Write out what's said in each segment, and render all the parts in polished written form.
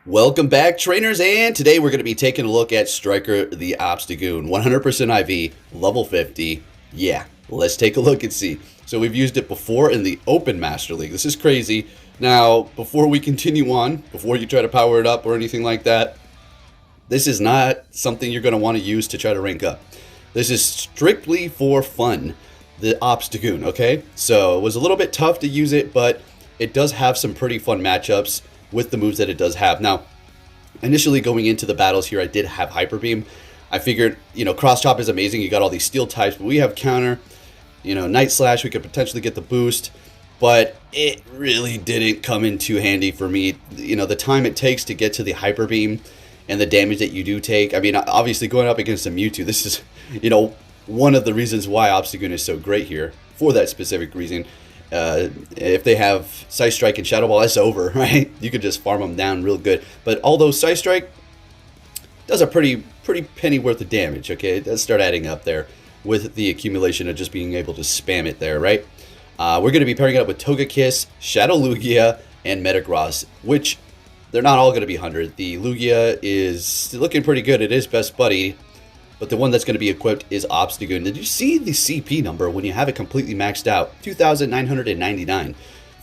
Welcome back, trainers, and today we're going to be taking a look at Striker the Obstagoon, 100% IV, level 50. Yeah, let's take a look and see. So we've used it before in the Open Master League. This is crazy. Now, before we continue on, before you try to power it up or anything like that, this is not something you're going to want to use to try to rank up. This is strictly for fun, the Obstagoon, okay? So it was a little bit tough to use it, but it does have some pretty fun matchups with the moves that it does have. Now, initially going into the battles here, I did have Hyper Beam. I figured, Cross Chop is amazing. You got all these steel types, but we have counter. Night Slash, we could potentially get the boost, but it really didn't come in too handy for me. The time it takes to get to the Hyper Beam and the damage that you do take. I mean, obviously going up against a Mewtwo, this is, one of the reasons why Obstagoon is so great here, for that specific reason. If they have Psy Strike and Shadow Ball, it's over, right? You could just farm them down real good. But although Psy Strike does a pretty penny worth of damage, okay? It does start adding up there with the accumulation of just being able to spam it there, right? We're going to be pairing it up with Togekiss, Shadow Lugia, and Metagross, which they're not all going to be 100. The Lugia is looking pretty good. It is best buddy. But the one that's going to be equipped is Obstagoon. Did you see the CP number when you have it completely maxed out? 2,999.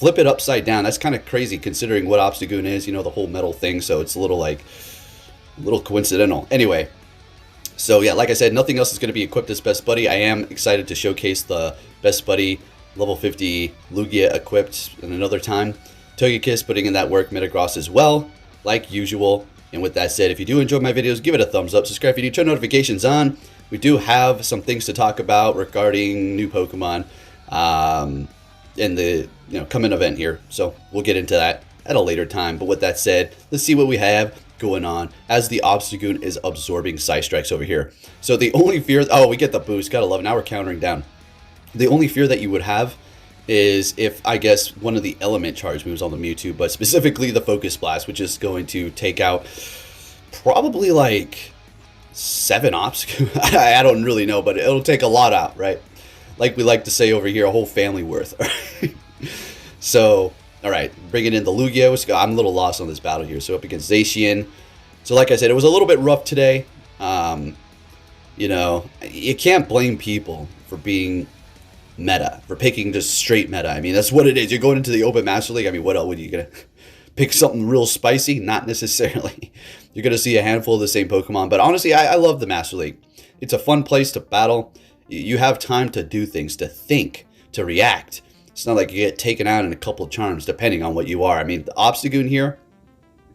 Flip it upside down. That's kind of crazy considering what Obstagoon is, the whole metal thing. So it's a little coincidental. Anyway, so yeah, like I said, nothing else is going to be equipped as Best Buddy. I am excited to showcase the Best Buddy level 50 Lugia equipped in another time. Togekiss putting in that work, Metagross as well, like usual. And with that said, if you do enjoy my videos, give it a thumbs up, subscribe if you do, turn notifications on. We do have some things to talk about regarding new Pokemon in the coming event here. So we'll get into that at a later time. But with that said, let's see what we have going on as the Obstagoon is absorbing Psy Strikes over here. So the only fear, oh, we get the boost, gotta love it. Now we're countering down. The only fear that you would have is if, I guess, one of the element charge moves on the Mewtwo, but specifically the Focus Blast, which is going to take out probably like 7 Obstagoon. I don't really know, but it'll take a lot out, right? Like we like to say over here, a whole family worth. So, all right, bringing in the Lugia. I'm a little lost on this battle here. So up against Zacian. So like I said, it was a little bit rough today. You can't blame people for being meta, for picking just straight meta. I mean, that's what it is. You're going into the Open Master League. I mean, what else would you gonna pick? Something real spicy? Not necessarily. You're gonna see a handful of the same Pokemon, but honestly, I love the Master League. It's a fun place to battle. You have time to do things, to think, to react. It's not like you get taken out in a couple of charms, depending on what you are. I mean, the Obstagoon here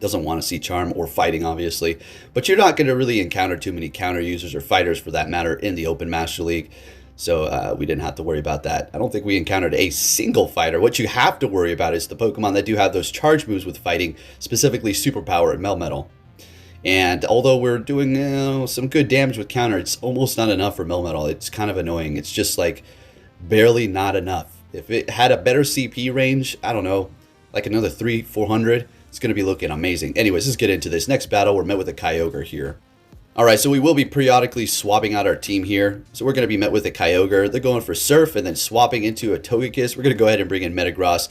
doesn't want to see charm or fighting, obviously, but you're not going to really encounter too many counter users or fighters, for that matter, in the Open Master League. So we didn't have to worry about that. I don't think we encountered a single fighter. What you have to worry about is the Pokemon that do have those charge moves with fighting, specifically Superpower and Melmetal. And although we're doing some good damage with counter, it's almost not enough for Melmetal. It's kind of annoying. It's just like barely not enough. If it had a better CP range, I don't know, like another 300-400, it's going to be looking amazing. Anyways, let's get into this. Next battle, we're met with a Kyogre here. Alright, so we will be periodically swapping out our team here. So we're going to be met with a Kyogre. They're going for Surf and then swapping into a Togekiss. We're going to go ahead and bring in Metagross.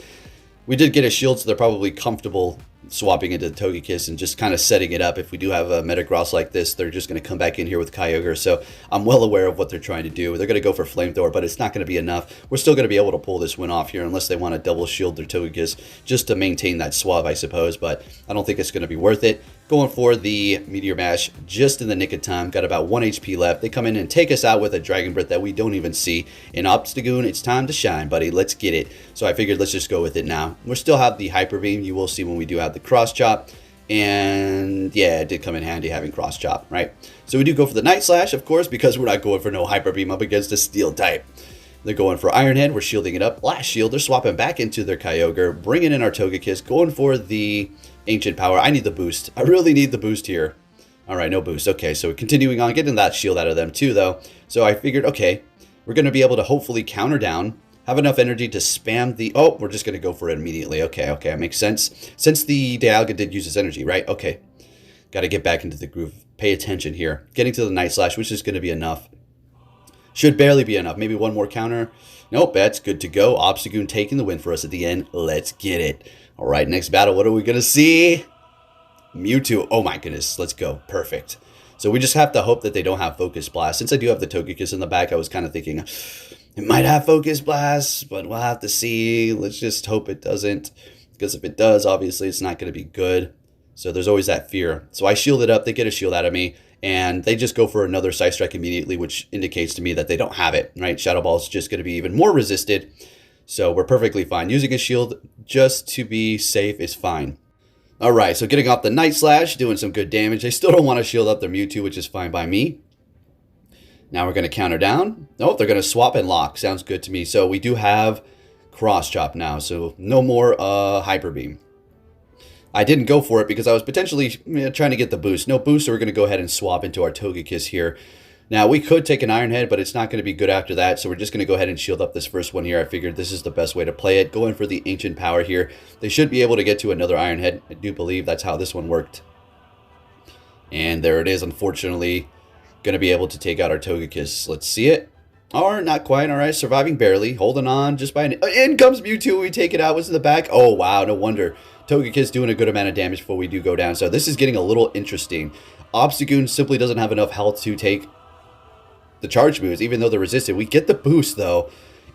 We did get a shield, so they're probably comfortable swapping into the Togekiss and just kind of setting it up. If we do have a Metagross like this, they're just going to come back in here with Kyogre. So I'm well aware of what they're trying to do. They're going to go for Flamethrower, but it's not going to be enough. We're still going to be able to pull this win off here unless they want to double shield their Togekiss just to maintain that swab, I suppose. But I don't think it's going to be worth it. Going for the Meteor Mash just in the nick of time. Got about 1 HP left. They come in and take us out with a Dragon Breath that we don't even see. In Obstagoon, it's time to shine, buddy. Let's get it. So I figured let's just go with it now. We still have the Hyper Beam. You will see when we do have the Cross Chop. And yeah, it did come in handy having Cross Chop, right? So we do go for the Night Slash, of course, because we're not going for no Hyper Beam up against a Steel type. They're going for Iron Head. We're shielding it up. Blast Shield. They're swapping back into their Kyogre. Bringing in our Togekiss. Going for the Ancient Power. I need the boost. I really need the boost here. All right, no boost. Okay, so continuing on. Getting that shield out of them too, though. So I figured, okay, we're going to be able to hopefully counter down. Have enough energy to spam the... Oh, we're just going to go for it immediately. Okay, that makes sense. Since the Dialga did use its energy, right? Okay. Got to get back into the groove. Pay attention here. Getting to the Night Slash, which is going to be enough. Should barely be enough. Maybe one more counter. Nope, that's good to go. Obstagoon taking the win for us at the end. Let's get it. All right, next battle. What are we going to see? Mewtwo. Oh my goodness. Let's go. Perfect. So we just have to hope that they don't have Focus Blast. Since I do have the Togekiss in the back, I was kind of thinking it might have Focus Blast, but we'll have to see. Let's just hope it doesn't. Because if it does, obviously it's not going to be good. So there's always that fear. So I shield it up. They get a shield out of me. And they just go for another Side Strike immediately, which indicates to me that they don't have it, right? Shadow Ball is just going to be even more resisted. So we're perfectly fine. Using a shield just to be safe is fine. All right, so getting off the Night Slash, doing some good damage. They still don't want to shield up their Mewtwo, which is fine by me. Now we're going to counter down. Oh, they're going to swap and lock. Sounds good to me. So we do have Cross Chop now, so no more Hyper Beam. I didn't go for it because I was potentially trying to get the boost. No boost, so we're going to go ahead and swap into our Togekiss here. Now, we could take an Iron Head, but it's not going to be good after that, so we're just going to go ahead and shield up this first one here. I figured this is the best way to play it. Going for the Ancient Power here. They should be able to get to another Iron Head. I do believe that's how this one worked. And there it is, unfortunately. Going to be able to take out our Togekiss. Let's see it. Or not quite. All right, surviving barely. Holding on just by an... In comes Mewtwo. We take it out. Was in the back. Oh, wow. No wonder. Togekiss doing a good amount of damage before we do go down. So this is getting a little interesting. Obstagoon simply doesn't have enough health to take the charge moves, even though they're resisted. We get the boost, though.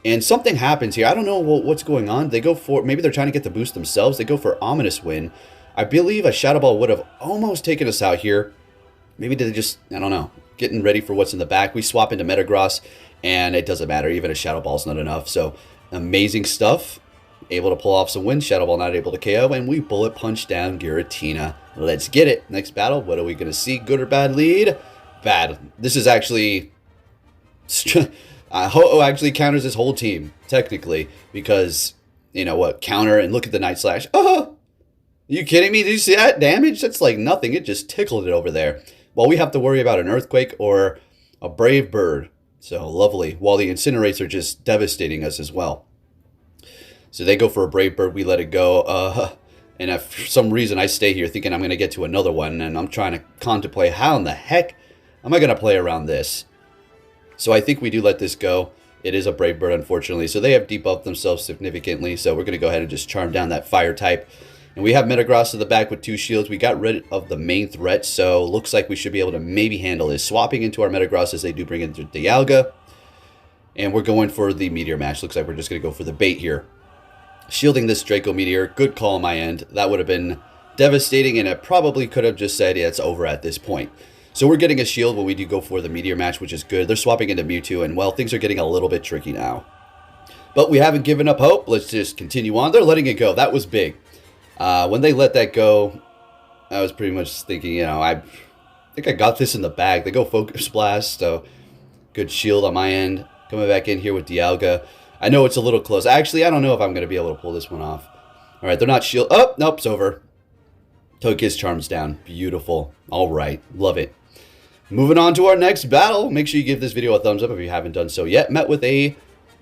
And something happens here. I don't know what's going on. They go for... Maybe they're trying to get the boost themselves. They go for Ominous Wind. I believe a Shadow Ball would have almost taken us out here. Maybe they just... I don't know. Getting ready for what's in the back. We swap into Metagross, and it doesn't matter. Even a Shadow Ball's not enough. So, amazing stuff. Able to pull off some wins. Shadow Ball not able to KO, and we Bullet Punch down Giratina. Let's get it. Next battle. What are we going to see? Good or bad lead? Bad. This is actually... Ho-Oh actually counters this whole team, technically, because, you know what, counter and look at the Night Slash. Oh! Are you kidding me? Did you see that damage? That's like nothing. It just tickled it over there. Well, we have to worry about an Earthquake or a Brave Bird. So, lovely. While the Incinerates are just devastating us as well. So, they go for a Brave Bird. We let it go. And if for some reason I stay here thinking I'm going to get to another one, and I'm trying to contemplate how in the heck am I going to play around this? So I think we do let this go. It is a Brave Bird, unfortunately. So they have debuffed themselves significantly. So we're going to go ahead and just charm down that Fire type. And we have Metagross to the back with 2 shields. We got rid of the main threat. So looks like we should be able to maybe handle this. Swapping into our Metagross as they do bring in the Dialga. And we're going for the Meteor Mash. Looks like we're just going to go for the bait here. Shielding this Draco Meteor. Good call on my end. That would have been devastating. And it probably could have just said, yeah, it's over at this point. So we're getting a shield when we do go for the Meteor Match, which is good. They're swapping into Mewtwo, and, well, things are getting a little bit tricky now. But we haven't given up hope. Let's just continue on. They're letting it go. That was big. When they let that go, I was pretty much thinking, you know, I think I got this in the bag. They go Focus Blast, so good shield on my end. Coming back in here with Dialga. I know it's a little close. Actually, I don't know if I'm going to be able to pull this one off. All right, they're not shield. Oh, nope, it's over. Togekiss charms down. Beautiful. All right, love it. Moving on to our next battle. Make sure you give this video a thumbs up if you haven't done so yet. Met with a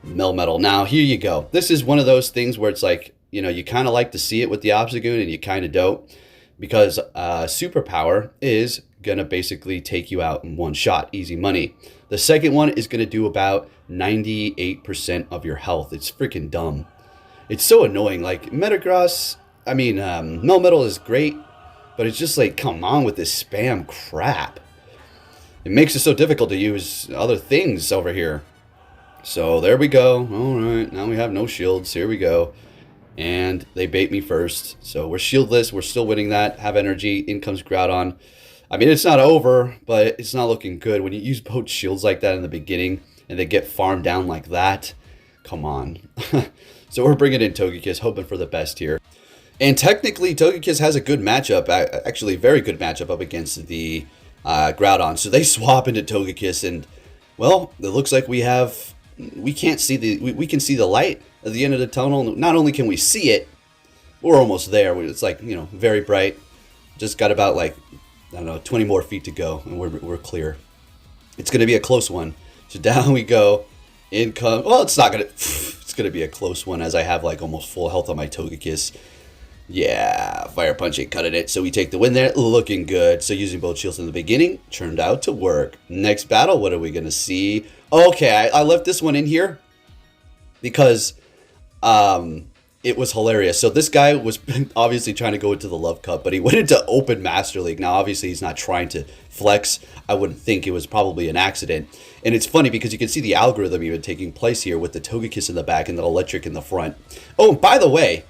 Melmetal. Now, here you go. This is one of those things where it's like, you know, you kind of like to see it with the Obstagoon and you kind of don't. Because Superpower is going to basically take you out in one shot. Easy money. The second one is going to do about 98% of your health. It's freaking dumb. It's so annoying. Like, Metagross, I mean, Melmetal is great. But it's just like, come on with this spam crap. It makes it so difficult to use other things over here. So there we go. All right, now we have no shields. Here we go. And they bait me first. So we're shieldless. We're still winning that. Have energy. In comes Groudon. I mean, it's not over, but it's not looking good. When you use both shields like that in the beginning and they get farmed down like that, come on. So we're bringing in Togekiss, hoping for the best here. And technically, Togekiss has a good matchup. Actually, very good matchup up against the... Groudon. So they swap into Togekiss, and, well, it looks like we can't see we can see the light at the end of the tunnel. Not only can we see it, we're almost there. It's like, you know, very bright. Just got about, like, I don't know, 20 more feet to go, and we're clear. It's going to be a close one. So down we go. In come, well, it's not going to, it's going to be a close one as I have, like, almost full health on my Togekiss. Yeah, Fire Punch ain't cutting it. So we take the win there. Looking good. So using both shields in the beginning turned out to work. Next battle, what are we going to see? Okay, I left this one in here because it was hilarious. So this guy was obviously trying to go into the Love Cup, but he went into Open Master League. Now, obviously, he's not trying to flex. I wouldn't think it was probably an accident. And it's funny because you can see the algorithm even taking place here with the Togekiss in the back and the Electric in the front. Oh, and by the way,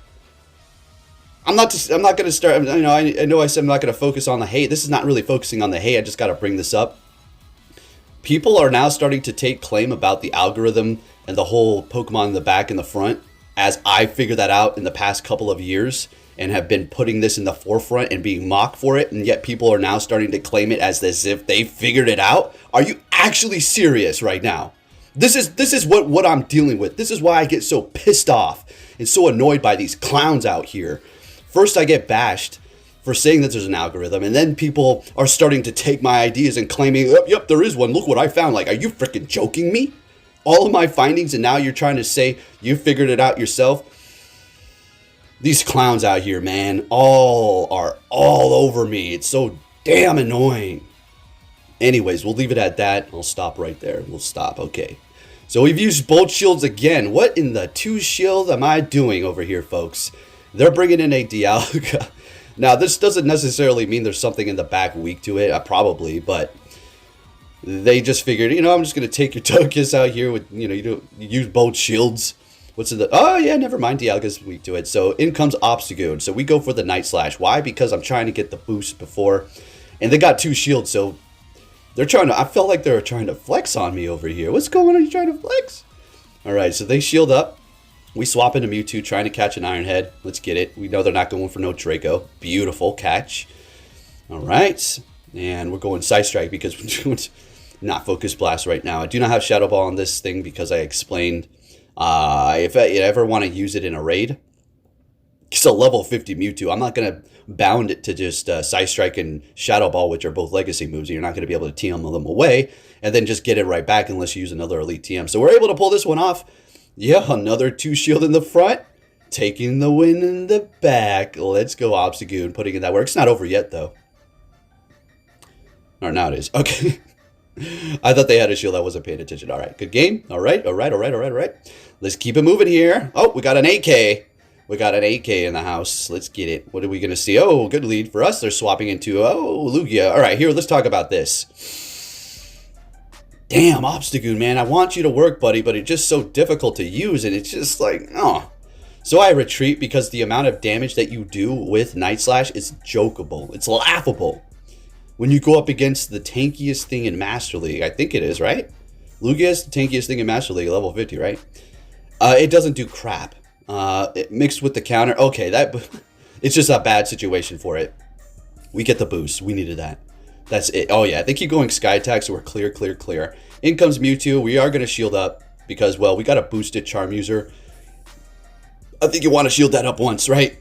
I'm not going to start. I know I said I'm not going to focus on the hate. This is not really focusing on the hate. I just got to bring this up. People are now starting to take claim about the algorithm and the whole Pokemon in the back and the front, as I figured that out in the past couple of years and have been putting this in the forefront and being mocked for it, and yet people are now starting to claim it as if they figured it out. Are you actually serious right now? This is what I'm dealing with. This is why I get so pissed off and so annoyed by these clowns out here. First, I get bashed for saying that there's an algorithm, and then people are starting to take my ideas and claiming, oh, yep, there is one. Look what I found. Like, are you freaking joking me? All of my findings, and now you're trying to say you figured it out yourself? These clowns out here, man, are all over me. It's so damn annoying. Anyways, we'll leave it at that. I'll stop right there. We'll stop. Okay. So we've used both shields again. What in the 2 shield am I doing over here, folks? They're bringing in a Dialga. Now, this doesn't necessarily mean there's something in the back weak to it. Probably, but they just figured, I'm just going to take your Togekiss out here with, you use both shields. What's in the... Oh, yeah, never mind. Dialga's weak to it. So in comes Obstagoon. So we go for the Night Slash. Why? Because I'm trying to get the boost before. And they got 2 shields, so they're trying to... I felt like they were trying to flex on me over here. What's going on? You trying to flex? All right, so they shield up. We swap into Mewtwo, trying to catch an Iron Head. Let's get it. We know they're not going for no Draco. Beautiful catch. All right. And we're going Side Strike because we're doing... Not Focus Blast right now. I do not have Shadow Ball on this thing because I explained if I ever want to use it in a raid. It's a level 50 Mewtwo. I'm not going to bound it to just Side Strike and Shadow Ball, which are both legacy moves. And you're not going to be able to TM them away and then just get it right back unless you use another Elite TM. So we're able to pull this one off. Yeah, another 2 shield in the front. Taking the win in the back. Let's go, Obstagoon. Putting in that work. It's not over yet, though. Or now it is. Okay. I thought they had a shield. I wasn't paying attention. All right, good game. All right. Let's keep it moving here. Oh, we got an 8K. We got an 8K in the house. Let's get it. What are we going to see? Oh, good lead for us. They're swapping into, Lugia. All right, here, let's talk about this. Damn, Obstagoon, man. I want you to work, buddy, but it's just so difficult to use, and it's just like, oh. So I retreat because the amount of damage that you do with Night Slash is jokeable. It's laughable. When you go up against the tankiest thing in Master League, I think it is, right? Lugia is the tankiest thing in Master League, level 50, right? It doesn't do crap. It mixed with the counter. Okay, it's just a bad situation for it. We get the boost. We needed that. That's it. Oh, yeah. They keep going Sky Attack, so we're clear. In comes Mewtwo. We are going to shield up because, well, we got a boosted Charmuser. I think you want to shield that up once, right?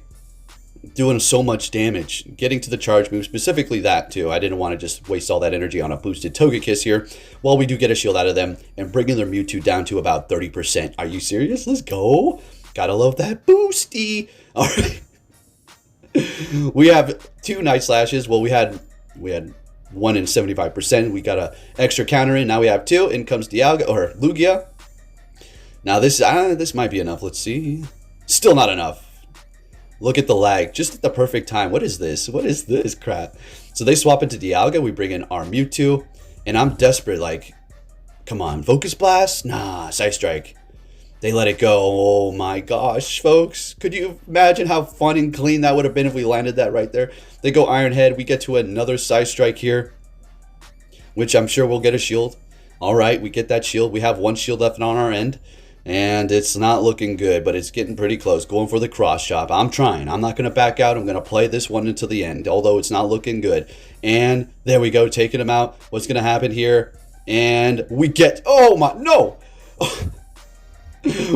Doing so much damage, getting to the charge move, specifically that too. I didn't want to just waste all that energy on a boosted Togekiss here. Well, we do get a shield out of them and bringing their Mewtwo down to about 30%. Are you serious? Let's go. Gotta love that boosty. All right. We have 2 Night Slashes. Well, we had 1 in 75%. We got a extra counter in. Now we have 2. In comes Dialga or Lugia. Now this might be enough. Let's see. Still not enough. Look at the lag, just at the perfect time. What is this? What is this crap? So they swap into Dialga. We bring in our Mewtwo. And I'm desperate, like, come on. Focus Blast? Nah, Side Strike. They let it go. Oh my gosh, folks. Could you imagine how fun and clean that would have been if we landed that right there? They go Iron Head. We get to another Side Strike here, which I'm sure we'll get a shield. All right, we get that shield. We have 1 shield left on our end. And it's not looking good, but it's getting pretty close. Going for the cross chop. I'm trying. I'm not going to back out. I'm going to play this one until the end, although it's not looking good. And there we go, taking him out. What's going to happen here? And we get... Oh, my... No!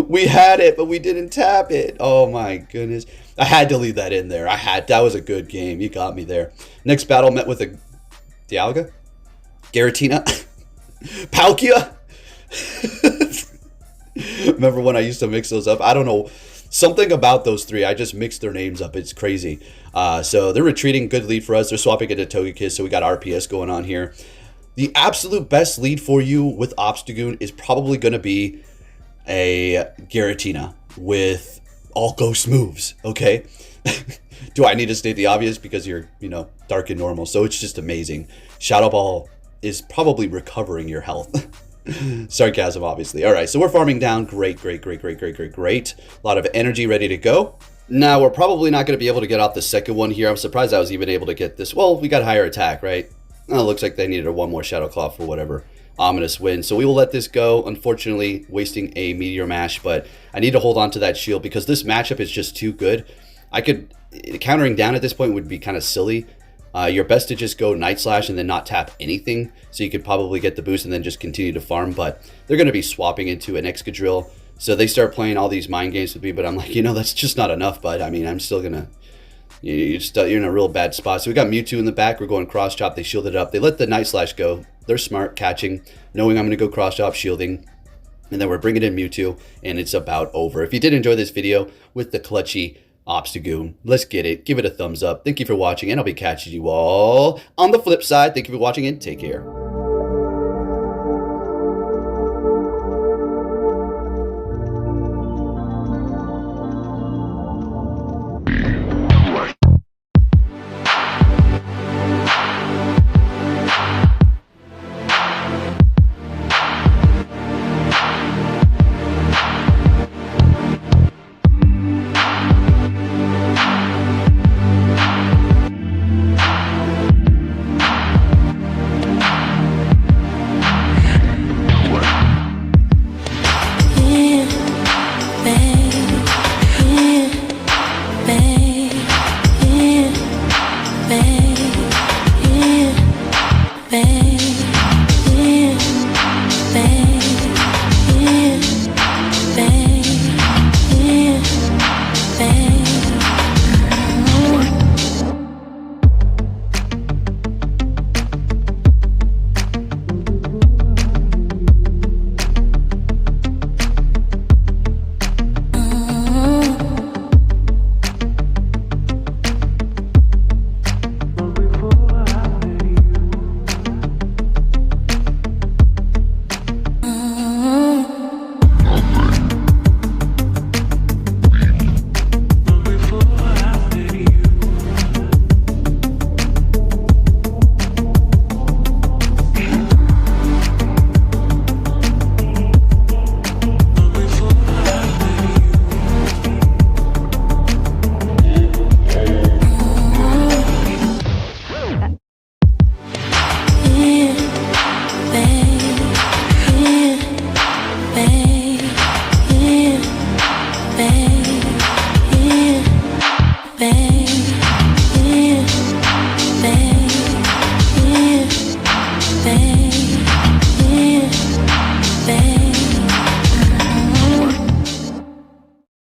We had it, but we didn't tap it. Oh, my goodness. I had to leave that in there. That was a good game. You got me there. Next battle met with a... Dialga? Giratina? Palkia? Remember when I used to mix those up? I don't know. Something about those 3. I just mixed their names up. It's crazy. So they're retreating. Good lead for us. They're swapping into Togekiss, so we got RPS going on here. The absolute best lead for you with Obstagoon is probably going to be a Giratina with all ghost moves, okay? Do I need to state the obvious because you're, dark and normal? So it's just amazing. Shadow Ball is probably recovering your health. Sarcasm, obviously. All right, so we're farming down. Great, great, great, great, great, great, great. A lot of energy ready to go. Now, we're probably not going to be able to get off the second one here. I'm surprised I was even able to get this. Well, we got higher attack, right? Oh, it looks like they needed one more Shadow Claw for whatever ominous win. So we will let this go. Unfortunately, wasting a Meteor Mash, but I need to hold on to that shield because this matchup is just too good. Countering down at this point would be kind of silly. You're best to just go Night Slash and then not tap anything, so you could probably get the boost and then just continue to farm, but they're going to be swapping into an Excadrill, so they start playing all these mind games with me, but I'm like, that's just not enough, bud. I mean, I'm still going to... You're in a real bad spot. So we got Mewtwo in the back. We're going cross chop. They shielded it up. They let the Night Slash go. They're smart, catching, knowing I'm going to go cross chop, shielding. And then we're bringing in Mewtwo, and it's about over. If you did enjoy this video with the clutchy Obstagoon, let's get it. Give it a thumbs up. Thank you for watching, and I'll be catching you all on the flip side. Thank you for watching, and take care.